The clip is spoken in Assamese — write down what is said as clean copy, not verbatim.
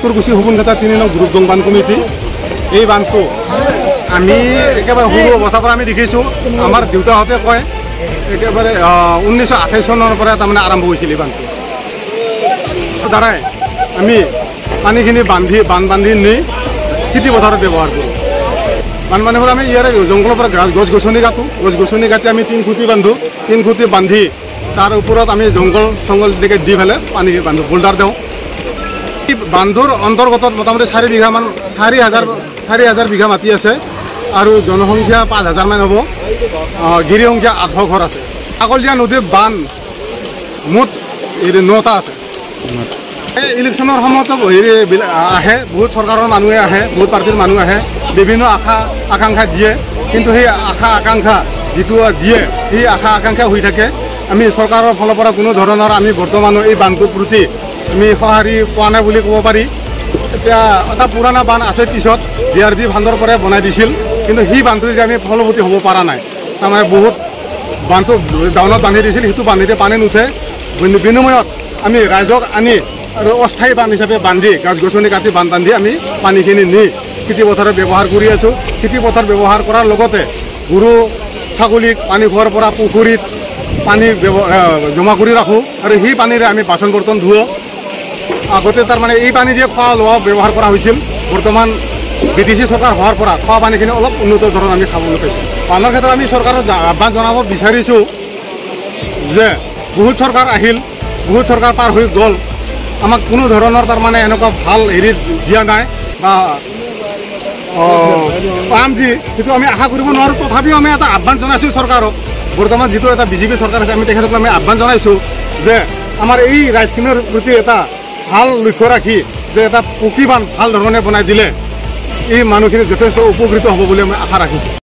উত্তৰকুছি হুবুনঘাটা ৩ নং গ্ৰুপডং বান্ধ কমিটি এই বান্ধটো আমি একেবাৰে সৰু অৱস্থাৰ পৰা আমি দেখিছোঁ। আমাৰ দেউতাহঁতে কয় একেবাৰে 1928 চনৰ পৰা তাৰমানে আৰম্ভ হৈছিল এই বান্ধটো। দ্বাৰাই আমি পানীখিনি বান্ধি নি খেতি পথাৰত ব্যৱহাৰ কৰোঁ। বানপানী হ'লে আমি ইয়াৰে জংঘলৰ পৰা গছ গছনি কাটি আমি 3 খুঁটি বান্ধো। 3 খুঁটি বান্ধি তাৰ ওপৰত আমি জংঘল এনেকৈ দি পেলাই পানী বান্ধো, বোল্ডাৰ দিওঁ। এই বান্ধৰ অন্তৰ্গতত মোটামুটি 4,000 বিঘা মাটি আছে আৰু জনসংখ্যা 5,000 মান হ'ব। গিৰি সংখ্যা 800 ঘৰ আছে। কাকলীয়া নদীৰ বান্ধ মুঠ 9টা আছে। এই ইলেকশ্যনৰ সময়তো আহে, বহুত চৰকাৰৰ মানুহে আহে, বহুত পাৰ্টিৰ মানুহ আহে, বিভিন্ন আশা আকাংক্ষা দিয়ে। কিন্তু সেই আশা আকাংক্ষা যিটো দিয়ে সেই আশা আকাংক্ষা হৈ থাকে। আমি চৰকাৰৰ ফালৰ পৰা কোনো ধৰণৰ আমি বৰ্তমানৰ এই বান্ধটোৰ প্ৰতি আমি সঁহাৰি পোৱা নাই বুলি ক'ব পাৰি। এতিয়া এটা পুৰণা বান্ধ আছে, পিছত DRD ফাণ্ডৰ পৰাই বনাই দিছিল, কিন্তু সেই বান্ধটো যে আমি ফলৱতী হ'ব পৰা নাই। তাৰমানে বহুত বান্ধটো ডাউনত বান্ধি দিছিল, সেইটো বান্ধিতে পানী নুঠে। বিনিময়ত আমি ৰাইজক আনি আৰু অস্থায়ী বান্ধ হিচাপে বান্ধি গছ গছনি কাটি বান্ধি আমি পানীখিনি নি খেতি পথাৰত ব্যৱহাৰ কৰি আছোঁ। খেতি পথাৰ ব্যৱহাৰ কৰাৰ লগতে গৰু ছাগলীক পানী খোৱাৰ পৰা পুখুৰীত পানী জমা কৰি ৰাখোঁ আৰু সেই পানীৰে আমি বাচন বৰ্তন ধুওঁ। আগতে তাৰমানে এই পানী দিয়ে খোৱা লোৱা ব্যৱহাৰ কৰা হৈছিল। বৰ্তমান BTC চৰকাৰ হোৱাৰ পৰা খোৱা পানীখিনি অলপ উন্নত ধৰণৰ আমি খাবলৈ পাইছোঁ। পানীৰ ক্ষেত্ৰত আমি চৰকাৰক আহ্বান জনাব বিচাৰিছোঁ যে বহুত চৰকাৰ আহিল, বহুত চৰকাৰ পাৰ হৈ গ'ল, আমাক কোনো ধৰণৰ তাৰমানে এনেকুৱা ভাল হেৰি দিয়া নাই বা পাম যি সেইটো আমি আশা কৰিব নোৱাৰোঁ। তথাপিও আমি এটা আহ্বান জনাইছোঁ চৰকাৰক। বৰ্তমান যিটো এটা BJP চৰকাৰ আছে, আমি তেখেতক আমি আহ্বান জনাইছোঁ যে আমাৰ এই ৰাইজখিনিৰ প্ৰতি এটা ভাল লক্ষ্য ৰাখি যে এটা পকী বান্ধ ভাল ধৰণে বনাই দিলে এই মানুহখিনি যথেষ্ট উপকৃত হ'ব বুলি আমি আশা ৰাখিছোঁ।